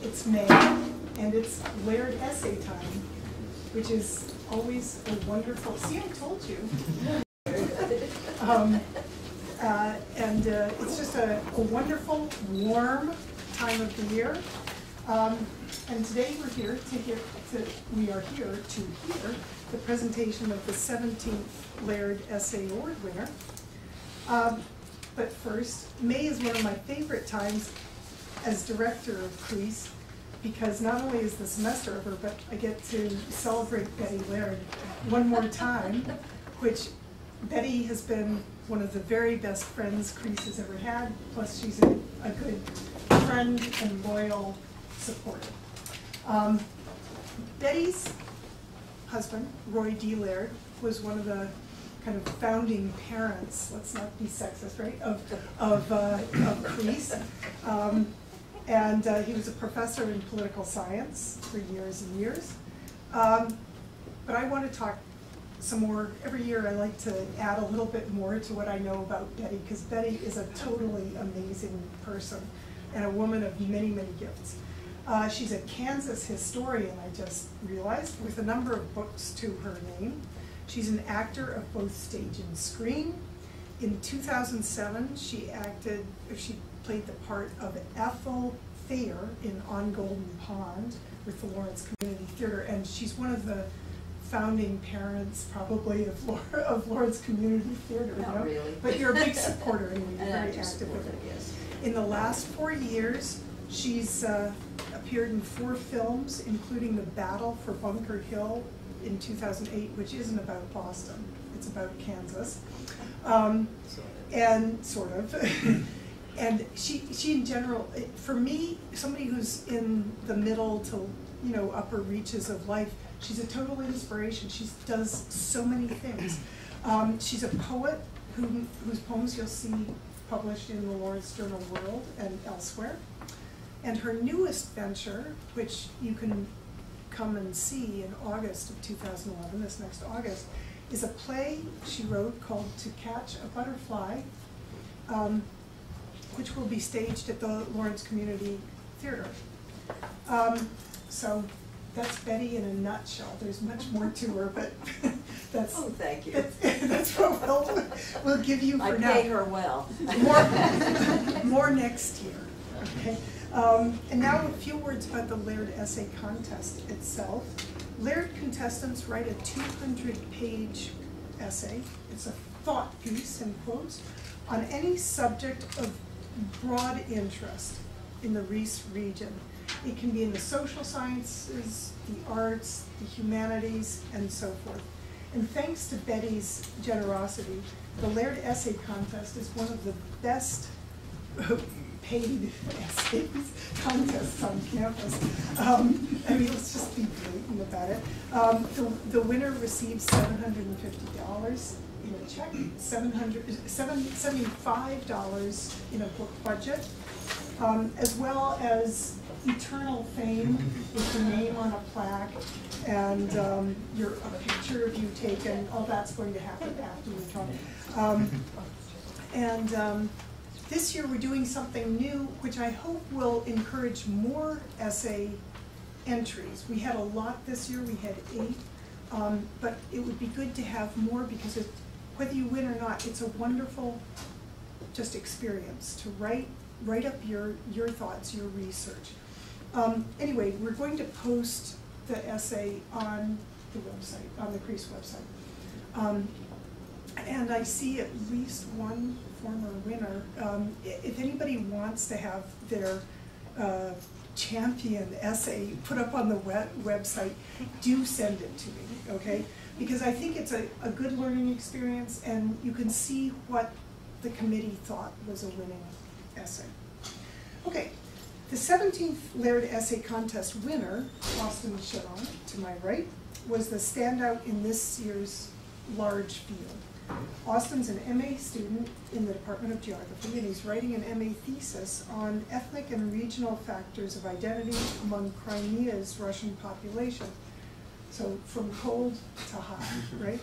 It's May, and it's Laird essay time, which is always a wonderful, see, I told you. It's just a wonderful, warm time of the year. And today we are here to hear the presentation of the 17th Laird Essay Award winner. But first, May is one of my favorite times as director of CREASE, because not only is the semester over, but I get to celebrate Betty Laird one more time, which Betty has been one of the very best friends CREASE has ever had, plus she's a good friend and loyal supporter. Betty's husband, Roy D. Laird, was one of the kind of founding parents, let's not be sexist, right, of CREASE. He was a professor in political science for years and years. But I want to talk some more. Every year I like to add a little bit more to what I know about Betty, because Betty is a totally amazing person and a woman of many, many gifts. She's a Kansas historian, I just realized, with a number of books to her name. She's an actor of both stage and screen. In 2007, she played the part of Ethel Thayer in On Golden Pond with the Lawrence Community Theater, and she's one of the founding parents, probably, of Lawrence Community Theater. Not really. But you're a big supporter, anyway. You're very active with it. Yes. In the last 4 years, she's appeared in 4 films, including The Battle for Bunker Hill in 2008, which isn't about Boston, it's about Kansas, and sort of. And she in general, for me, somebody who's in the middle to upper reaches of life, she's a total inspiration. She does so many things. She's a poet whose poems you'll see published in the Lawrence Journal World and elsewhere. And her newest venture, which you can come and see in August of 2011, this next August, is a play she wrote called To Catch a Butterfly, which will be staged at the Lawrence Community Theater. So that's Betty in a nutshell. There's much more to her, but that's, oh, thank you. That's what we'll give you for now. I pay her well. More next year. Okay. And now a few words about the Laird Essay Contest itself. Laird contestants write a 200-page essay. It's a thought piece, in quotes, on any subject of broad interest in the Reese region. It can be in the social sciences, the arts, the humanities, and so forth. And thanks to Betty's generosity, the Laird Essay Contest is one of the best paid essays contests on campus. I mean, let's just be blatant about it. The winner receives $750 in a check, $75 in a book budget, as well as eternal fame with your name on a plaque and a picture of you taken. All that's going to happen after you talk. This year we're doing something new, which I hope will encourage more essay entries. We had a lot this year, we had 8, but it would be good to have more, because whether you win or not, it's a wonderful just experience to write up your thoughts, your research. Anyway, we're going to post the essay on the website, on the CREASE website. And I see at least one former winner. If anybody wants to have their champion essay put up on the website, do send it to me, okay? Because I think it's a good learning experience, and you can see what the committee thought was a winning essay. Okay, the 17th Laird Essay Contest winner, Austin Charron, to my right, was the standout in this year's large field. Austin's an MA student in the Department of Geography, and he's writing an MA thesis on ethnic and regional factors of identity among Crimea's Russian population. So from cold to hot, right?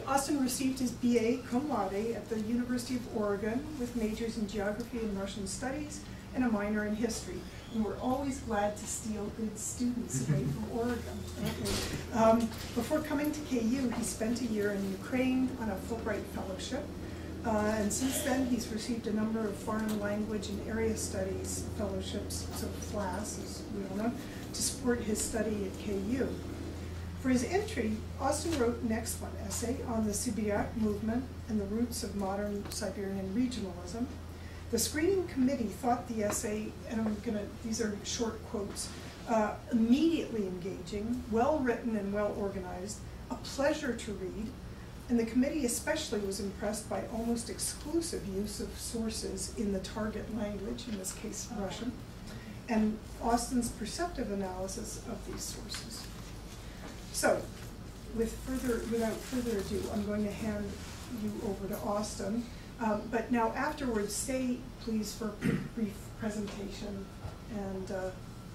Austin received his BA cum laude at the University of Oregon with majors in geography and Russian studies, and a minor in history. And we're always glad to steal good students away from Oregon. Before coming to KU, he spent a year in Ukraine on a Fulbright fellowship. And since then, he's received a number of foreign language and area studies fellowships, so FLAS, as we all know, to support his study at KU. For his entry, Austin wrote an excellent essay on the Sibiriak movement and the roots of modern Siberian regionalism. The screening committee thought the essay, and these are short quotes, immediately engaging, well written and well organized, a pleasure to read, and the committee especially was impressed by almost exclusive use of sources in the target language, in this case Russian, and Austin's perceptive analysis of these sources. So, without further ado, I'm going to hand you over to Austin. But now afterwards, stay please for a brief presentation and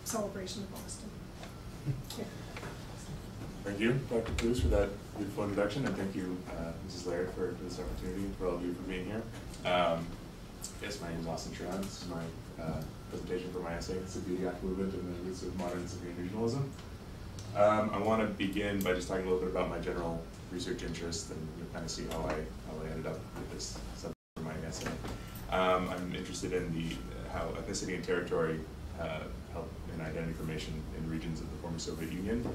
celebration of Austin. Yeah. Thank you, Dr. Cruz, for that beautiful introduction, and thank you, Mrs. Laird, for this opportunity, and for all of you for being here. Yes, my name is Austin Charron. This is my presentation for my essay, Sibiriak Movement and the Roots of Modern Siberian Regionalism. I want to begin by just talking a little bit about my general research interest, and you'll kind of see how I ended up with this subject for my essay. I'm interested in how ethnicity and territory help in identity formation in regions of the former Soviet Union.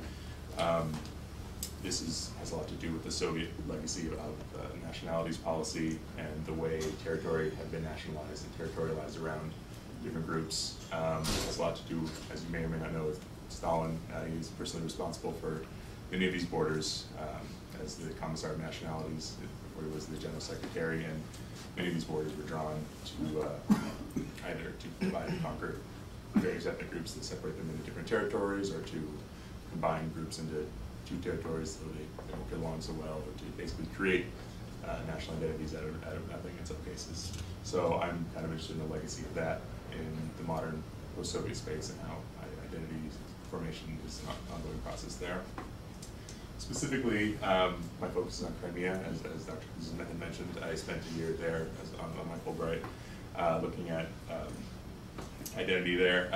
This has a lot to do with the Soviet legacy of nationalities policy and the way territory had been nationalized and territorialized around different groups. It has a lot to do, as you may or may not know, with Stalin. He was personally responsible for many of these borders as the Commissar of Nationalities before he was the General Secretary, and many of these borders were drawn to either to divide and conquer various ethnic groups that separate them into different territories, or to combine groups into two territories so they don't get along so well, or to basically create national identities out of nothing in some cases. So I'm kind of interested in the legacy of that in the modern post-Soviet space and how identity formation is an ongoing process there. Specifically, my focus is on Crimea, as Dr. Cruz had mentioned. I spent a year there on my Fulbright looking at identity there.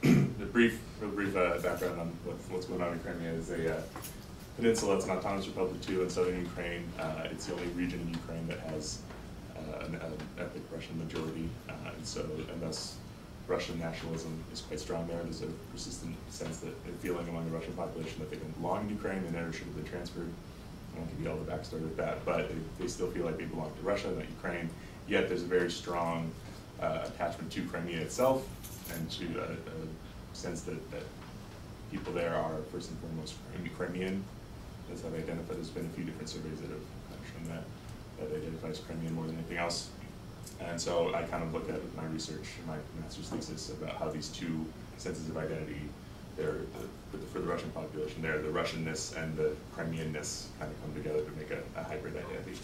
The real brief background on what's going on in Crimea is a peninsula. It's an autonomous republic too in southern Ukraine. It's the only region in Ukraine that has an ethnic Russian majority, and thus Russian nationalism is quite strong there. There's a persistent sense that they're feeling among the Russian population that they don't belong in Ukraine, they never should have been transferred. I won't give you all the backstory with that, but they still feel like they belong to Russia, not Ukraine. Yet there's a very strong attachment to Crimea itself, and to a sense that people there are first and foremost Crimean. That's how they identify. There's been a few different surveys that have shown that identifies Crimean more than anything else. And so I kind of looked at with my research, my master's thesis, about how these two senses of identity, for the Russian population there, the Russianness and the Crimeanness kind of come together to make a hybrid identity.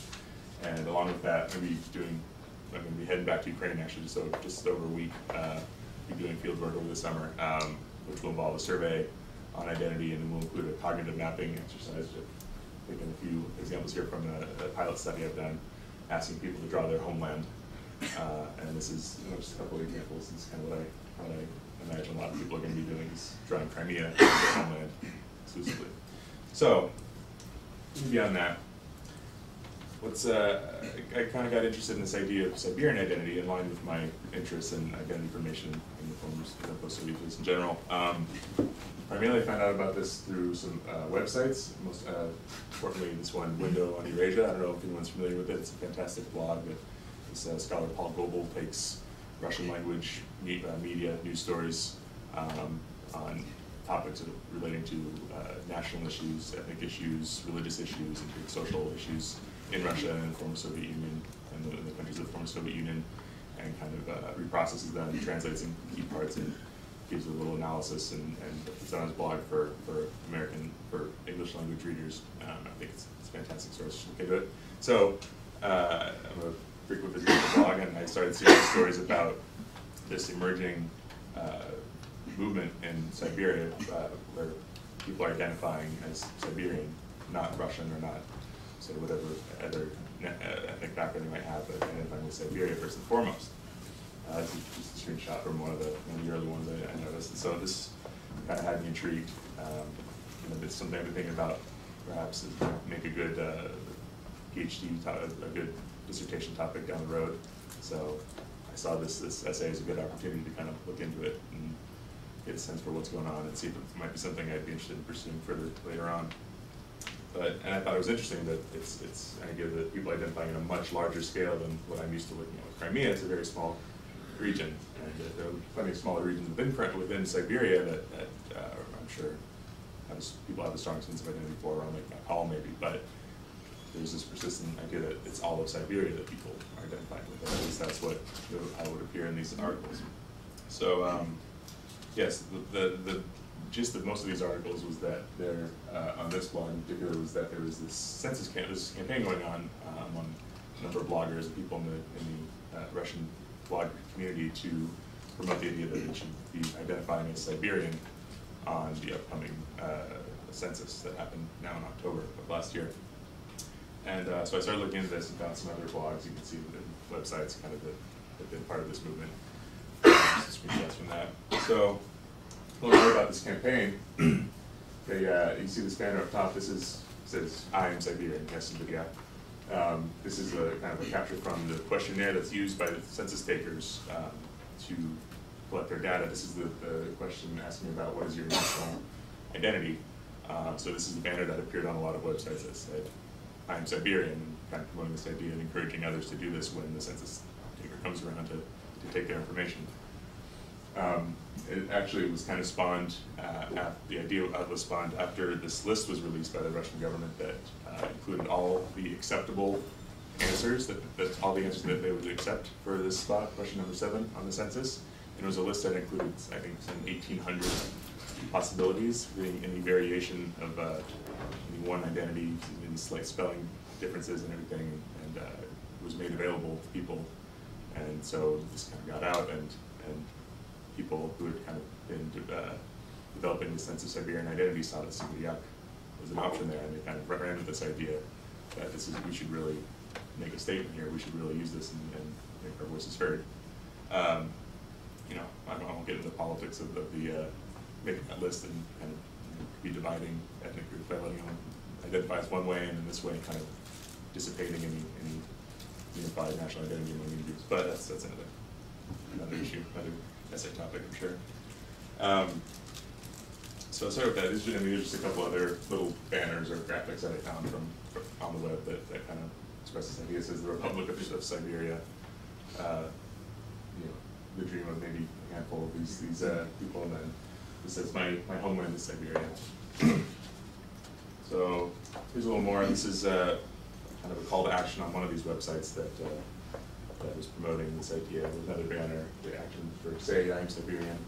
And along with that, I'm going to be heading back to Ukraine actually just over a week. We're doing field work over the summer, which will involve a survey on identity, and then we'll include a cognitive mapping exercise. Taking a few examples here from a pilot study I've done, asking people to draw their homeland. And this is just a couple of examples. This is kind of what I imagine a lot of people are going to be doing, is drawing Crimea as their homeland exclusively. So, beyond that, I kind of got interested in this idea of Siberian identity in line with my interest in identity formation in the former post-Soviet place in general. Primarily I found out about this through some websites, most importantly this one, Window on Eurasia. I don't know if anyone's familiar with it. It's a fantastic blog that this scholar Paul Goebel takes Russian language media news stories on topics relating to national issues, ethnic issues, religious issues, and social issues in Russia and the former Soviet Union and the countries of the former Soviet Union, and kind of reprocesses them, translates some key parts, and gives a little analysis, and puts it on his blog for English language readers. I think it's a fantastic source to look into it. So I'm a frequent visitor to the blog, and I started seeing stories about this emerging movement in Siberia where people are identifying as Siberian, not Russian or not, so whatever other ethnic background they might have, but identifying with Siberia first and foremost. This is just a screenshot from one of the early ones I noticed. And so this kind of had me intrigued. It's something I've been thinking about, perhaps make a good PhD, a good dissertation topic down the road. So I saw this essay as a good opportunity to kind of look into it and get a sense for what's going on and see if it might be something I'd be interested in pursuing further later on. And I thought it was interesting that it's an idea that people identifying on a much larger scale than what I'm used to looking at with Crimea. It's a very small region, and there are plenty of smaller regions within Siberia that I'm sure people have a strong sense of identity for, around like Baikal maybe, but there's this persistent idea that it's all of Siberia that people are identifying with. At least that's how it would appear in these articles. So yes, the gist of most of these articles was that there, on this blog in particular, was that there was this this campaign going on among a number of bloggers and people in the Russian blog community to promote the idea that it should be identifying as Siberian on the upcoming census that happened now in October of last year. And so I started looking into this and found some other blogs. You can see the websites kind of that have been part of this movement. Screenshots from that. So a little more about this campaign. You see this banner up top. Says "I am Siberian." Yes, Sibiriak. This is a kind of a capture from the questionnaire that's used by the census takers to collect their data. This is the question asking about what is your national identity. So this is the banner that appeared on a lot of websites that said, "I am Siberian," kind of promoting this idea and encouraging others to do this when the census taker comes around to take their information. It actually was kind of spawned, the idea was spawned after this list was released by the Russian government that included all the acceptable answers, all the answers that they would accept for this spot, question number 7 on the census. And it was a list that included, I think, some 1,800 possibilities, any variation of any one identity, any slight spelling differences and everything, and it was made available to people. And so this kind of got out, and people who had kind of been developing the sense of Siberian identity saw that Sibiriak was an option there, and they kind of ran with this idea that we should really make a statement here, we should really use this and make our voices heard. I won't get into the politics of the making that list and kind of be dividing ethnic groups by letting them identify as one way and in this way kind of dissipating any unified national identity among any groups. But that's another issue, another essay topic, I'm sure. So sorry about that. These are just a couple other little banners or graphics that I found from on the web that kind of express this idea. It says the Republic of Siberia. The dream of maybe a handful of these people, and then it says my homeland is Siberia. So here's a little more. This is kind of a call to action on one of these websites that was promoting this idea with another banner, the action for "Say I am Siberian."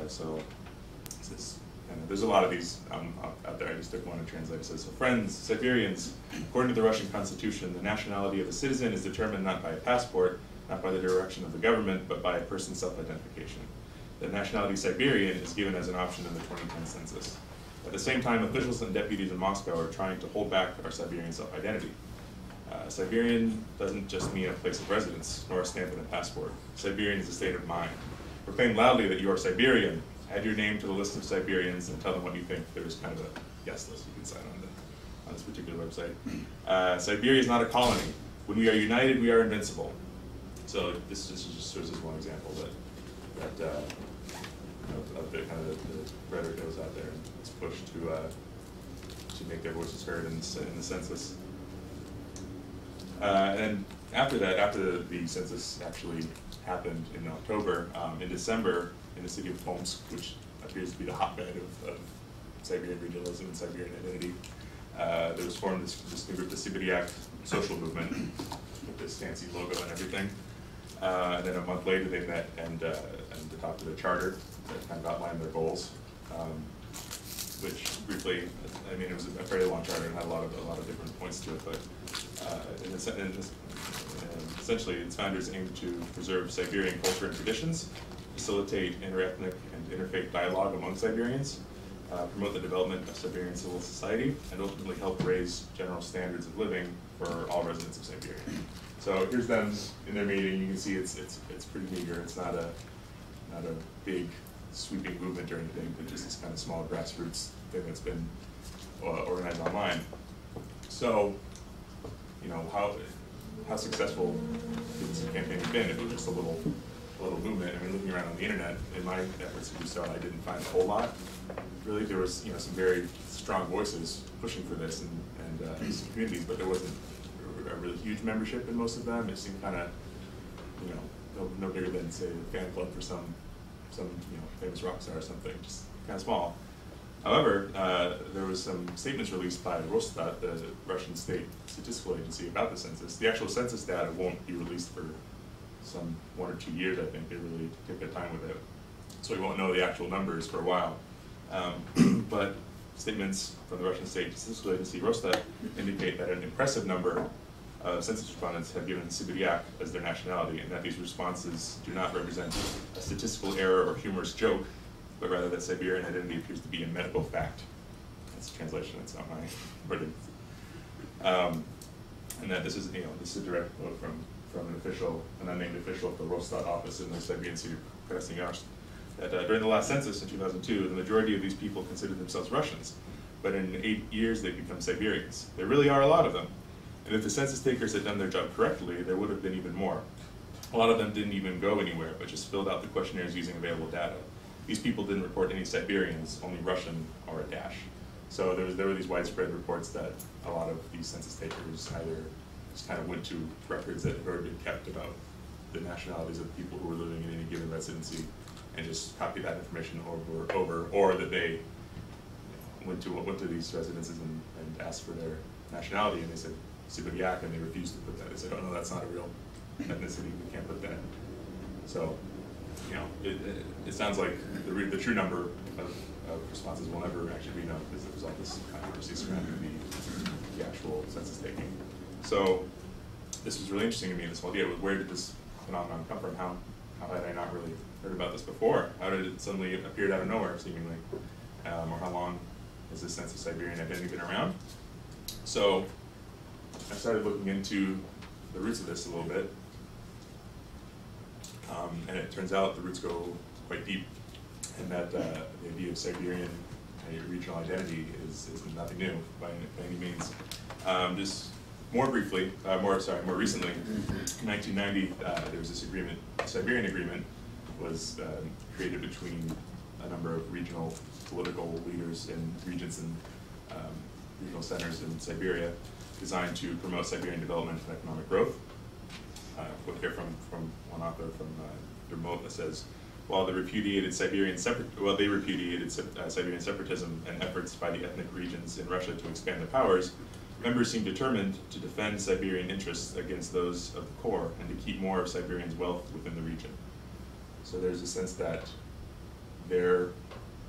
So it's this, there's a lot of these out there. I just took one and translated. It says, "So friends, Siberians, according to the Russian Constitution, the nationality of a citizen is determined not by a passport, not by the direction of the government, but by a person's self-identification. The nationality Siberian is given as an option in the 2010 census. At the same time, officials and deputies in Moscow are trying to hold back our Siberian self-identity. Siberian doesn't just mean a place of residence, nor a stamp in a passport. Siberian is a state of mind. Proclaim loudly that you are Siberian. Add your name to the list of Siberians and tell them what you think." There's kind of a guest list you can sign on this particular website. "Siberia is not a colony. When we are united, we are invincible." So this just serves as one example of the kind of the rhetoric that was out there and it's pushed to make their voices heard in the census. And after that, after the census actually happened in October, in December, in the city of Tomsk, which appears to be the hotbed of Siberian regionalism and Siberian identity, there was formed this new group, the Sibiriak social movement, with this fancy logo and everything. And then a month later, they met and adopted a charter that kind of outlined their goals, which briefly, I mean, it was a fairly long charter and had a lot of different points to it, but essentially, its founders aimed to preserve Siberian culture and traditions, facilitate interethnic and interfaith dialogue among Siberians, promote the development of Siberian civil society, and ultimately help raise general standards of living for all residents of Siberia. So here's them in their meeting. You can see it's pretty meager. It's not a big sweeping movement or anything, but just this kind of small grassroots thing that's been organized online. So, you know, how successful could this campaign have been if it was just a little movement? I mean, looking around on the internet, in my efforts to do so, I didn't find a whole lot. Really, there was, you know, some very strong voices pushing for this and some communities, but there wasn't a really huge membership in most of them. It seemed kind of, you know, no bigger than, say, a fan club for some you know, famous rock star or something, just kind of small. However, there was some statements released by Rosstat, the Russian state statistical agency, about the census. The actual census data won't be released for some 1 or 2 years, I think. They really take their time with it. So we won't know the actual numbers for a while. But statements from the Russian state statistical agency, Rosstat, indicate that an impressive number of census respondents have given Sibiriak as their nationality, and that these responses do not represent a statistical error or humorous joke, but rather that Siberian identity appears to be a medical fact. That's a translation, it's not my wording. And that this is, you know, this is a direct quote from an unnamed official of the Rosstat office in the Siberian city of Krasnoyarsk, that during the last census in 2002, the majority of these people considered themselves Russians, but in 8 years they've become Siberians. There really are a lot of them. And if the census takers had done their job correctly, there would have been even more. A lot of them didn't even go anywhere, but just filled out the questionnaires using available data. These people didn't report any Siberians, only Russian or a dash. So there were these widespread reports that a lot of these census takers either just kind of went to records that had already been kept about the nationalities of the people who were living in any given residency and just copied that information over, or that they went to these residences and asked for their nationality, and they said Sibiriak, and they refused to put that. They said, oh no, that's not a real ethnicity, we can't put that. So, you know, it sounds like the true number of responses will never actually be known because there was all this controversy surrounding the actual census taking. So this was really interesting to me, this whole idea of where did this phenomenon come from? How had I not really heard about this before? How did it suddenly appear out of nowhere, seemingly? Or how long has this sense of Siberian identity been around? So I started looking into the roots of this a little bit. And it turns out the roots go quite deep, and that the idea of Siberian regional identity is nothing new by any means. Just more briefly, more recently, in 1990, there was this agreement. The Siberian Agreement was created between a number of regional political leaders in regions and regional centers in Siberia, designed to promote Siberian development and economic growth. Quote here from one author from Dermot that says, while they repudiated Siberian separatism and efforts by the ethnic regions in Russia to expand their powers, members seemed determined to defend Siberian interests against those of the core and to keep more of Siberian's wealth within the region. So there's a sense that they were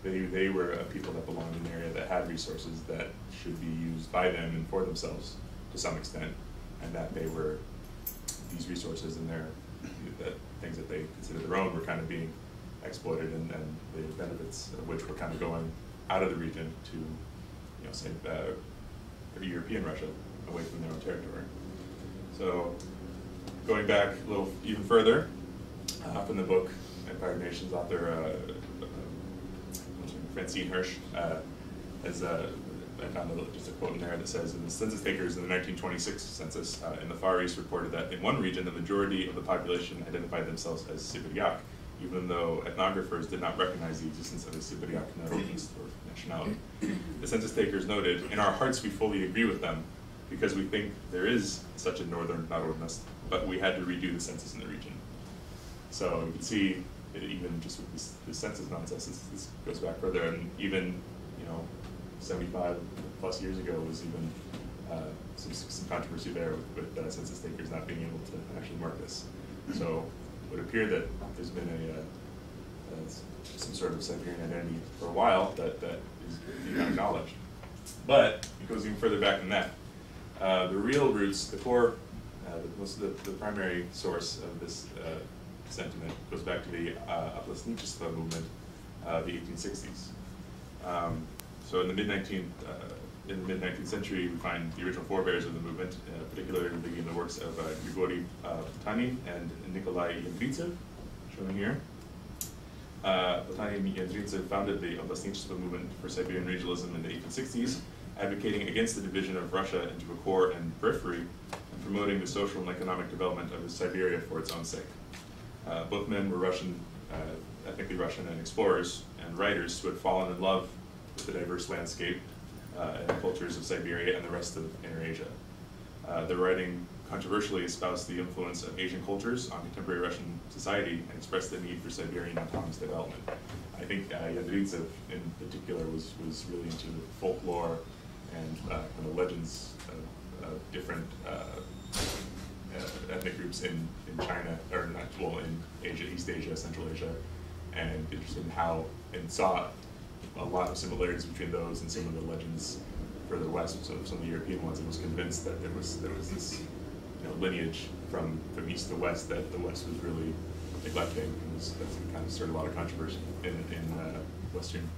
a people that belonged in an area that had resources that should be used by them and for themselves to some extent, and that they were, these resources and things that they considered their own were kind of being exploited, and the benefits of which were kind of going out of the region to, you know, say, European Russia, away from their own territory. So going back a little even further, from the book Empire of Nations, author Francine Hirsch has I found just a quote in there that says, in the census takers in the 1926 census in the Far East reported that in one region the majority of the population identified themselves as Sibiriak, even though ethnographers did not recognize the existence of a Sibiriak nationality. The census takers noted, in our hearts we fully agree with them because we think there is such a northern narodnost, but we had to redo the census in the region. So you can see that even just with this census nonsense, this goes back further, and even, you know, 75 plus years ago was even some controversy there with census takers not being able to actually mark this. So it would appear that there's been some sort of Siberian identity for a while that is being acknowledged. But it goes even further back than that. The real roots, the core, the primary source of this sentiment goes back to the Oblastnichestvo movement of the 1860s. So in the mid-19th century, we find the original forebears of the movement, particularly in the works of Grigory Platanin and Nikolai Yendrintsev, shown here. Platanin and Yendrintsev founded the Oblastnичество movement for Siberian Regionalism in the 1860s, advocating against the division of Russia into a core and periphery, and promoting the social and economic development of Siberia for its own sake. Both men were Russian, ethnically Russian, and explorers and writers who had fallen in love with the diverse landscape and cultures of Siberia and the rest of Inner Asia. Their writing controversially espoused the influence of Asian cultures on contemporary Russian society and expressed the need for Siberian autonomous development. I think Yendrintsev in particular was really into folklore and kind of legends of different ethnic groups in China, or not, well, in Asia, East Asia, Central Asia, and interested in how, and saw a lot of similarities between those and some of the legends further west, so some of the European ones, and was convinced that there was this lineage from east to west that the West was really neglecting, and that's kind of started a lot of controversy in Western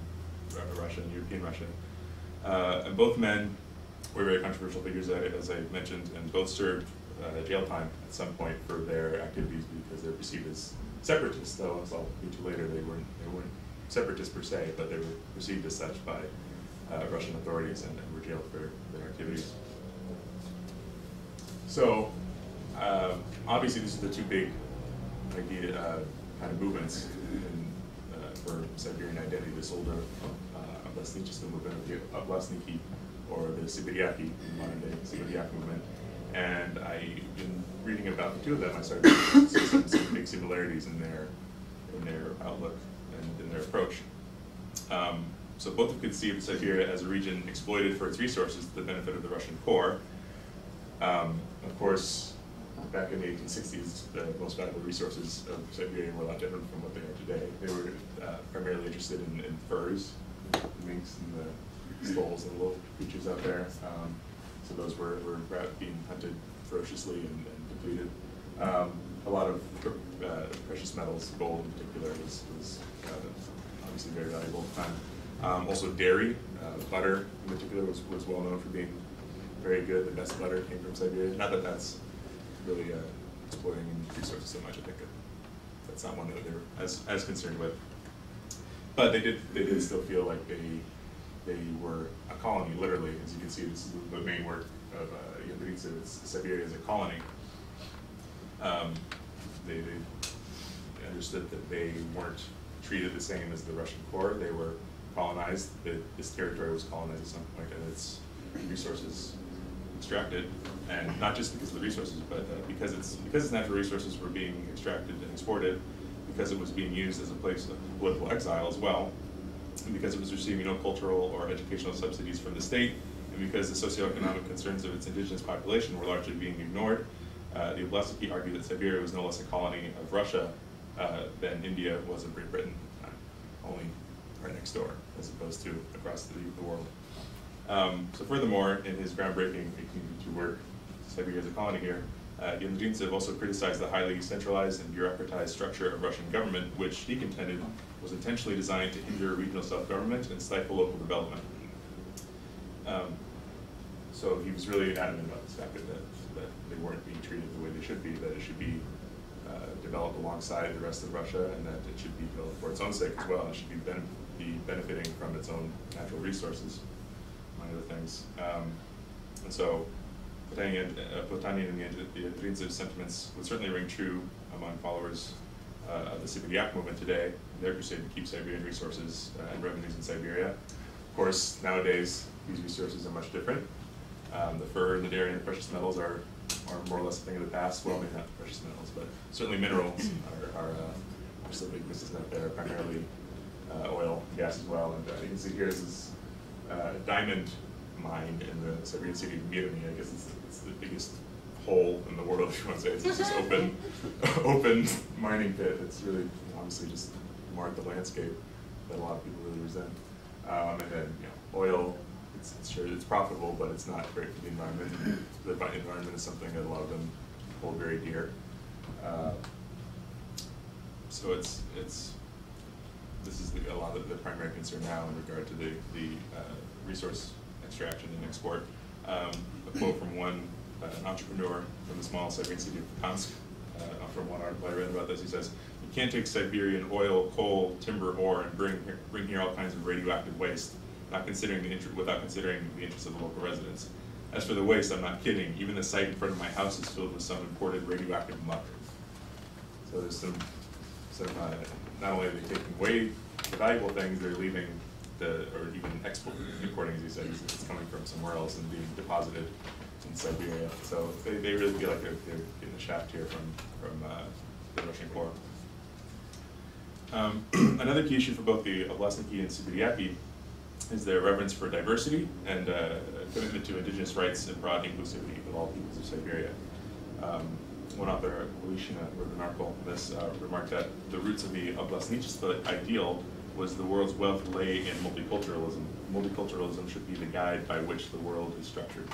Russia and European Russia. And both men were very controversial figures, as I mentioned, and both served jail time at some point for their activities because they're perceived as separatists, though, as I'll get to later, they weren't separatists per se, but they were perceived as such by Russian authorities and were jailed for their activities. So, obviously these are the two big kind of movements for Siberian identity, this older Oblastnичество movement, of the Oblastniki, or the Sibiriaki, modern day Sibiriak movement. And in reading about the two of them, I started to see some big similarities in their outlook and in their approach. So both have conceived Siberia as a region exploited for its resources to the benefit of the Russian core. Of course, back in the 1860s, the most valuable resources of Siberia were a lot different from what they are today. They were primarily interested in furs, the minks and the stoles and little creatures out there. So those were being hunted ferociously and depleted. A lot of precious metals, gold in particular, was obviously very valuable at the time. Also dairy, butter in particular was well known for being very good. The best butter came from Siberia. Not that that's really exploiting resources so much. I think that's not one that they were as concerned with. But they did still feel like they were a colony, literally. As you can see, this is the main work of Yendrintsev. It's Siberia as a colony. They understood that they weren't treated the same as the Russian core. They were colonized. This territory was colonized at some point, and its resources extracted, and not just because of the resources, but because its natural resources were being extracted and exported, because it was being used as a place of political exile as well, and because it was receiving no cultural or educational subsidies from the state, and because the socioeconomic concerns of its indigenous population were largely being ignored. The Oblastniki argued that Siberia was no less a colony of Russia than India was of Great Britain, only right next door, as opposed to across the world. So furthermore, in his groundbreaking 1882 work, Siberia as a colony here, Yendrintsev also criticized the highly centralized and bureaucratized structure of Russian government, which he contended was intentionally designed to hinder regional self-government and stifle local development. So he was really adamant about this fact that they weren't being treated the way they should be, that it should be developed alongside the rest of Russia, and that it should be built for its own sake as well, and it should be benefiting from its own natural resources, among other things. And so Platanin and Yendrintsev's sentiments would certainly ring true among followers of the Sibiriak movement today, in their crusade to keep Siberian resources and revenues in Siberia. Of course, nowadays, these resources are much different. The fur and the dairy and the precious metals are more or less a thing of the past. Well, maybe not the precious metals, but certainly minerals are still big business out there, primarily oil and gas as well. And you can see here is this diamond mine in the Siberian city of Mirny. I guess it's the biggest hole in the world, if you want to say. It's just this open mining pit. It's really obviously just marked the landscape that a lot of people really resent. And then oil. It's profitable, but it's not great for the environment. The environment is something that a lot of them hold very dear. So this is a lot of the primary concern now in regard to the resource extraction and export. A quote from an entrepreneur from the small Siberian city of Kansk, from one article I read about this. He says, "You can't take Siberian oil, coal, timber, ore, and bring here all kinds of radioactive waste, without considering the interests of the local residents. As for the waste, I'm not kidding. Even the site in front of my house is filled with some imported radioactive muck." So there's some not only are they taking away the valuable things, they're leaving or even importing, as you said, it's coming from somewhere else and being deposited in Siberia. So they really feel like they're getting a shaft here from the Russian core. Another key issue for both the Oblastniki and Sibiriaki is their reverence for diversity and commitment to indigenous rights and broad inclusivity of all peoples of Siberia. One author, Alishina, wrote an article on this, remarked that the roots of the Oblastnichество ideal was the world's wealth lay in multiculturalism. Multiculturalism should be the guide by which the world is structured.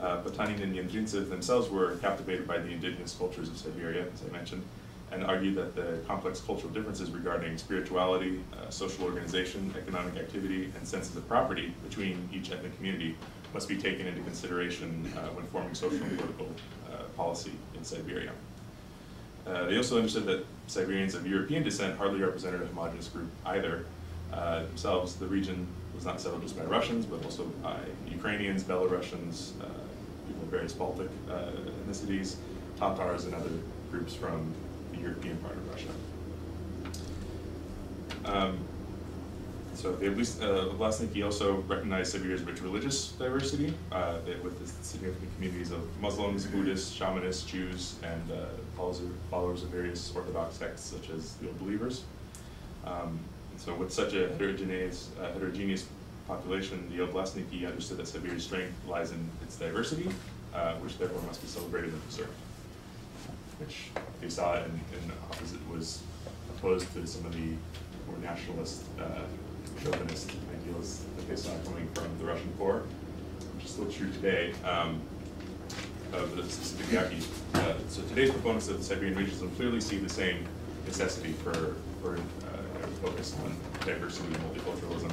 Potanin and Yendrintsev themselves were captivated by the indigenous cultures of Siberia, as I mentioned, and argued that the complex cultural differences regarding spirituality, social organization, economic activity, and senses of property between each ethnic community must be taken into consideration when forming social and political policy in Siberia. They also understood that Siberians of European descent hardly represented a homogeneous group either. Themselves, the region was not settled just by Russians, but also by Ukrainians, Belarusians, people of various Baltic ethnicities, Tatars, and other groups from the European part of Russia. So the Oblastniki also recognized Siberia's rich religious diversity, with the significant communities of Muslims, Buddhists, shamanists, Jews, and followers of various Orthodox sects such as the Old Believers. So with such a heterogeneous population, the Oblastniki understood that Siberia's strength lies in its diversity, which therefore must be celebrated and preserved. Which they saw was opposed to some of the more nationalist, chauvinist ideals that they saw coming from the Russian core, which is still true today, of the Sibiriaki. So today's proponents of the Siberian regionalism clearly see the same necessity for focus on diversity and multiculturalism.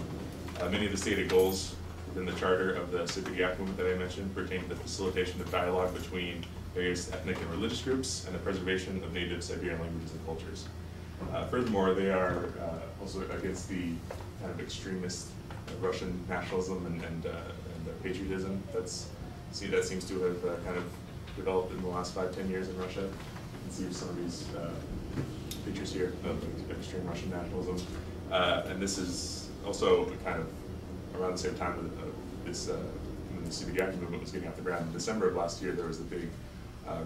Many of the stated goals within the charter of the Sibiriak movement that I mentioned pertain to the facilitation of dialogue between various ethnic and religious groups and the preservation of native Siberian languages and cultures. Furthermore, they are also against the kind of extremist Russian nationalism and patriotism that seems to have kind of developed in the last 5-10 years in Russia. You can see some of these pictures here of extreme Russian nationalism. And this is also kind of around the same time when the Sibiriaki movement was getting off the ground. In December of last year, there was the big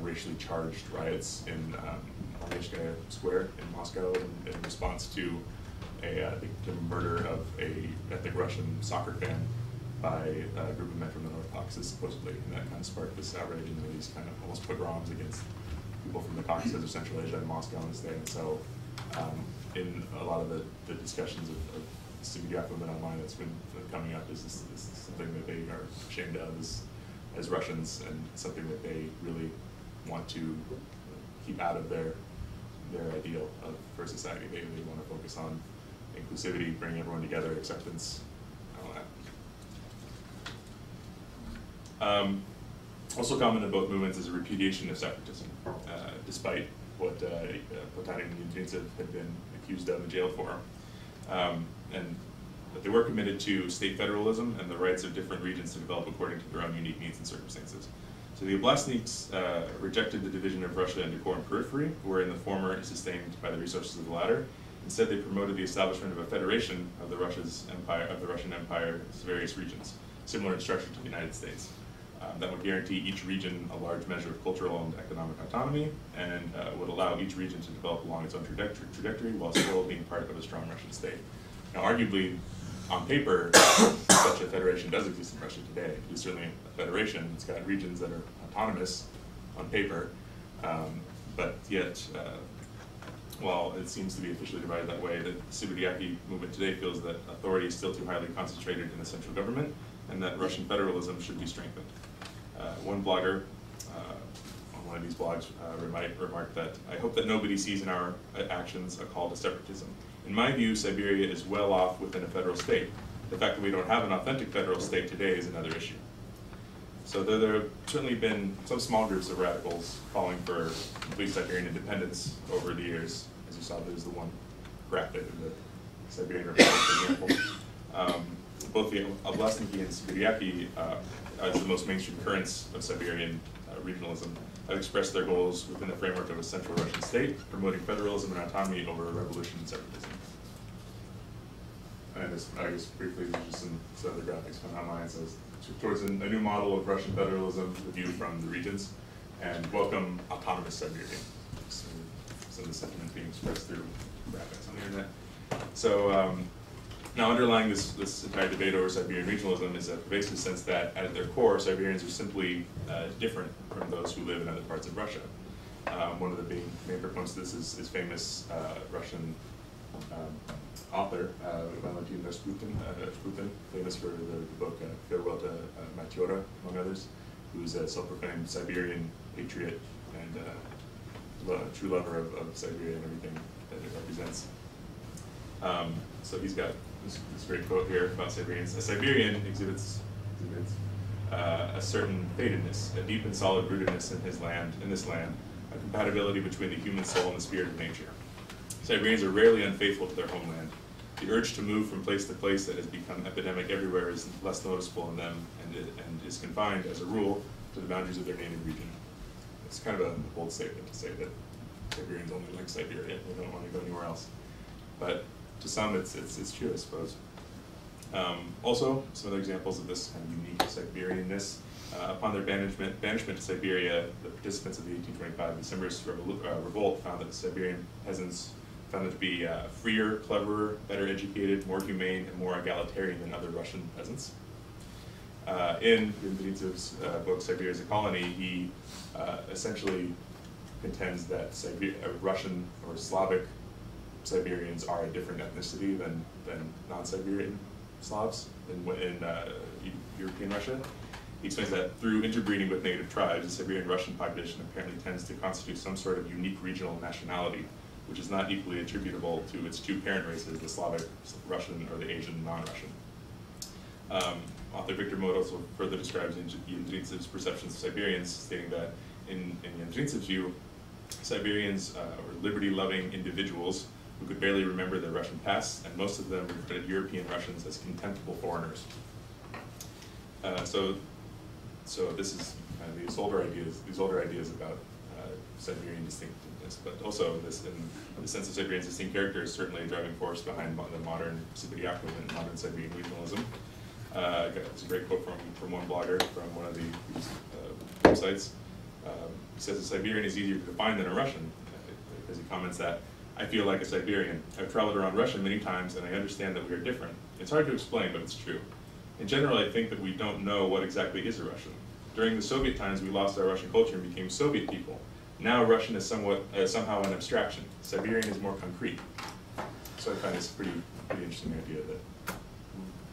racially charged riots in Armeyskaya Square in Moscow in response to the murder of a ethnic Russian soccer fan by a group of men from the North Caucasus, supposedly, and that kind of sparked this outrage, and these kind of almost pogroms against people from the Caucasus of Central Asia and Moscow on this day. And so, in a lot of the discussions of the Sibiriak movement online that's been coming up is something that they are ashamed of as Russians, and something that they really want to keep out of their ideal for society. They want to focus on inclusivity, bringing everyone together, acceptance, all that. Also common in both movements is a repudiation of separatism, despite what Potanin and Yendrintsev had been accused of and jailed for. But they were committed to state federalism and the rights of different regions to develop according to their own unique needs and circumstances. So the Oblastniks rejected the division of Russia into core and periphery, wherein the former is sustained by the resources of the latter. Instead, they promoted the establishment of a federation of the Russian Empire's various regions, similar in structure to the United States. That would guarantee each region a large measure of cultural and economic autonomy, and would allow each region to develop along its own trajectory while still being part of a strong Russian state. Now, arguably, on paper, such a federation does exist in Russia today. It's certainly a federation. It's got regions that are autonomous on paper, but yet, while it seems to be officially divided that way, the Sibiriaki movement today feels that authority is still too highly concentrated in the central government, and that Russian federalism should be strengthened. One blogger on one of these blogs remarked that, "I hope that nobody sees in our actions a call to separatism. In my view, Siberia is well off within a federal state. The fact that we don't have an authentic federal state today is another issue. So there have certainly been some small groups of radicals calling for complete Siberian independence over the years. As you saw, there's the one graphic of the Siberian Republic, for example. Both the Oblastniki and Sibiriaki, as the most mainstream currents of Siberian regionalism, have expressed their goals within the framework of a central Russian state, promoting federalism and autonomy over revolution and separatism. And I guess briefly, there's just some other graphics from online. So towards a new model of Russian federalism, the view from the regions, and welcome autonomous Siberia. So some of the sentiment being expressed through graphics on the internet. So now underlying this entire debate over Siberian regionalism is a pervasive sense that at their core, Siberians are simply different from those who live in other parts of Russia. One of the main proponents of this is famous Russian author, Valentin Rasputin, famous for the book Farewell to Matyora, among others, who's a self-proclaimed Siberian patriot and a true lover of Siberia and everything that it represents. So he's got this great quote here about Siberians. A Siberian exhibits a certain fatedness, a deep and solid rootedness in this land, a compatibility between the human soul and the spirit of nature. Siberians are rarely unfaithful to their homeland. The urge to move from place to place that has become epidemic everywhere is less noticeable in them and is confined, as a rule, to the boundaries of their native region. It's kind of a bold statement to say that Siberians only like Siberia, they don't want to go anywhere else. But to some, it's true, I suppose. Also, some other examples of this kind of unique Siberianness. Upon their banishment to Siberia, the participants of the 1825 Decembrist revolt found that the Siberian peasants found them to be freer, cleverer, better educated, more humane, and more egalitarian than other Russian peasants. In Benitev's book, Siberia as a Colony, he essentially contends that Russian or Slavic Siberians are a different ethnicity than non-Siberian Slavs in European Russia. He explains that through interbreeding with native tribes, the Siberian Russian population apparently tends to constitute some sort of unique regional nationality, which is not equally attributable to its two parent races, the Slavic Russian or the Asian non-Russian. Author Victor Mote also further describes Yendritsev's perceptions of Siberians, stating that in Yendritsev's view, Siberians were liberty-loving individuals who could barely remember their Russian past, and most of them regarded European Russians as contemptible foreigners. So this is kind of these older ideas about Siberian distinctiveness, but also the sense of Siberian distinct character is certainly a driving force behind the modern Sibiriak movement, modern Siberian regionalism. It's a great quote from one blogger from one of these websites. He says, a Siberian is easier to define than a Russian, because he comments that, I feel like a Siberian. I've traveled around Russia many times and I understand that we are different. It's hard to explain, but it's true. In general, I think that we don't know what exactly is a Russian. During the Soviet times, we lost our Russian culture and became Soviet people. Now Russian is somehow an abstraction. Siberian is more concrete. So I find this a pretty interesting idea that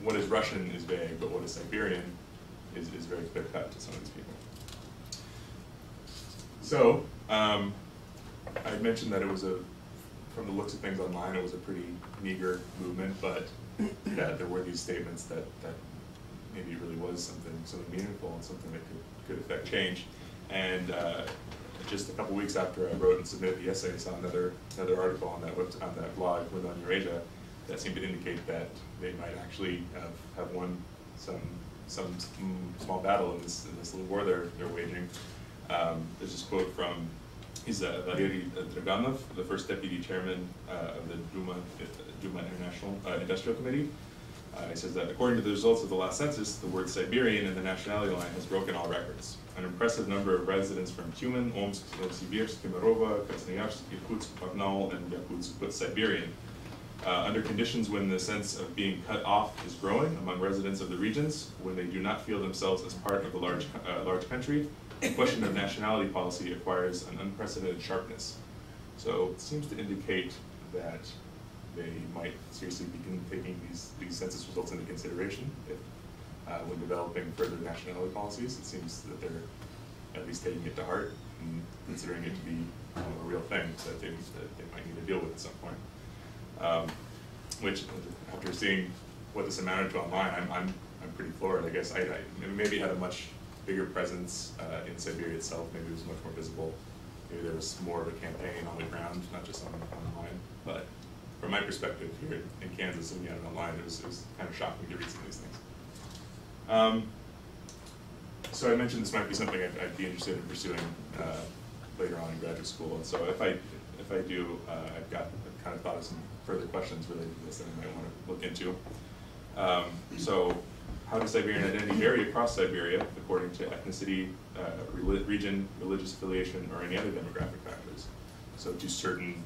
what is Russian is vague, but what is Siberian is very clear cut to some of these people. So I mentioned that it was from the looks of things online, it was a pretty meager movement, but that there were these statements that maybe it really was something meaningful and something that could affect change. And just a couple weeks after I wrote and submitted the essay, I saw another article on that blog, Live on Eurasia, that seemed to indicate that they might actually have won some small battle in this little war they're waging. There's this quote from Valery Draganov, the first deputy chairman of the Duma International Industrial Committee. He says that according to the results of the last census, the word Siberian in the nationality line has broken all records. An impressive number of residents from Tyumen, Omsk, Novosibirsk, Kemerovo, Krasnoyarsk, Irkutsk, Bagnal, and Yakutsk put Siberian. Under conditions when the sense of being cut off is growing among residents of the regions, when they do not feel themselves as part of a large country, the question of nationality policy acquires an unprecedented sharpness. So it seems to indicate that they might seriously begin taking these census results into consideration when developing further nationality policies. It seems that they're at least taking it to heart and considering it to be a real thing that they might need to deal with at some point. which, after seeing what this amounted to online, I'm pretty floored. I guess I maybe had a much bigger presence in Siberia itself. Maybe it was much more visible. Maybe there was more of a campaign on the ground, not just online. But from my perspective here in Kansas, looking at it online, it was kind of shocking to read some of these things. So I mentioned this might be something I'd be interested in pursuing later on in graduate school. And so if I do, I've kind of thought of some further questions related to this that I might want to look into. So how does Siberian identity vary across Siberia according to ethnicity, region, religious affiliation, or any other demographic factors? So do certain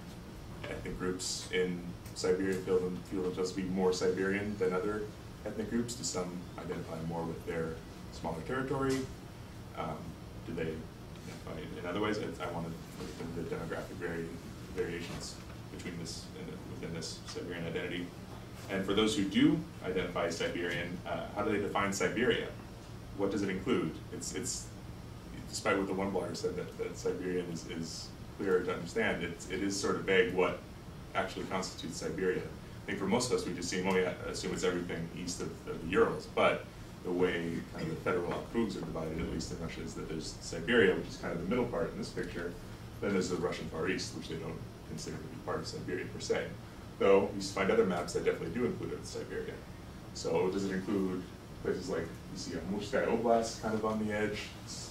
ethnic groups in Siberia feel themselves to be more Siberian than other ethnic groups? Do some identify more with their smaller territory? Do they identify in other ways? I want to look at the demographic variations between within this Siberian identity. And for those who do identify as Siberian, how do they define Siberia? What does it include? It's despite what the one blogger said that Siberian is clearer to understand, it is sort of vague what actually constitutes Siberia. I think for most of us, we just assume it's everything east of the Urals, but the way kind of the federal okrugs are divided, at least in Russia, is that there's Siberia, which is kind of the middle part in this picture, then there's the Russian Far East, which they don't consider to be part of Siberia per se. Though you find other maps that definitely do include it in Siberia. So does it include places like, you see Amurskaya Oblast kind of on the edge, this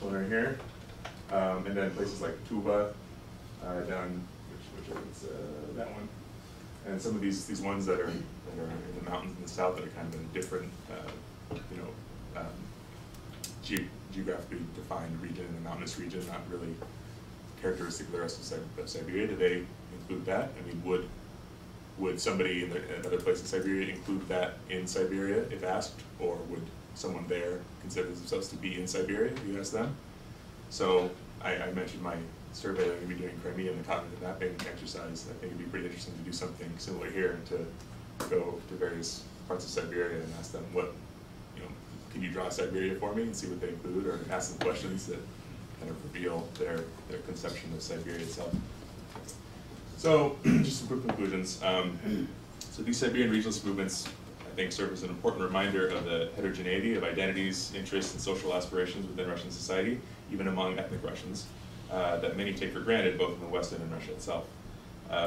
one right here, and then places like Tuva, down, which is that one, and some of these ones that are in the mountains in the south that are kind of in a different, geographically defined region, in the mountainous region, not really characteristic of the rest of Siberia. Do they include that? I mean, would somebody in another place in Siberia include that in Siberia if asked, or would someone there consider themselves to be in Siberia if you ask them? So I mentioned my survey that I'm going to be doing Crimea and the cognitive mapping exercise. I think it'd be pretty interesting to do something similar here, to go to various parts of Siberia and ask them can you draw Siberia for me, and see what they include, or ask them questions that kind of reveal their conception of Siberia itself. So just some quick conclusions. So these Siberian regionalist movements, I think, serve as an important reminder of the heterogeneity of identities, interests, and social aspirations within Russian society, even among ethnic Russians, that many take for granted both in the West and in Russia itself.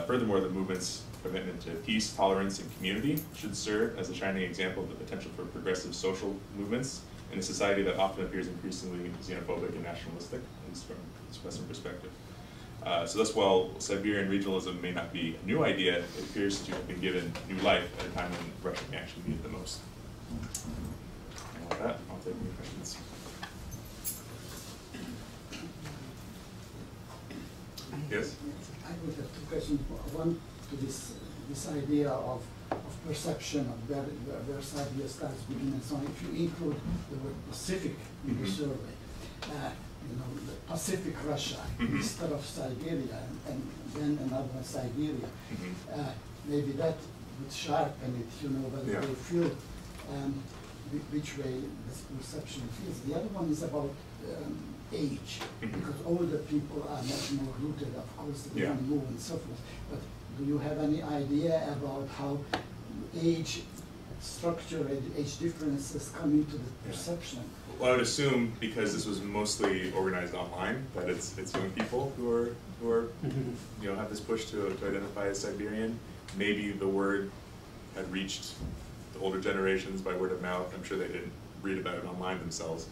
Furthermore, the movement's commitment to peace, tolerance, and community should serve as a shining example of the potential for progressive social movements in a society that often appears increasingly xenophobic and nationalistic, at least from this Western perspective. So thus, while Siberian regionalism may not be a new idea, it appears to have been given new life at a time when Russia can actually need it the most. And with that, I'll take any questions. Yes? I would have two questions. One to this idea of perception of where Siberia starts, begin, and so on. If you include the word Pacific in the survey, the Pacific Russia instead of Siberia, and then another one, Siberia, maybe that would sharpen it, whether they feel which way this perception feels. The other one is about age, because older people are much more rooted, of course, they want to move and so forth. But do you have any idea about how age structure and age differences come into the perception? Well, I would assume, because this was mostly organized online, that it's young people who are have this push to identify as Siberian. Maybe the word had reached the older generations by word of mouth. I'm sure they didn't read about it online themselves.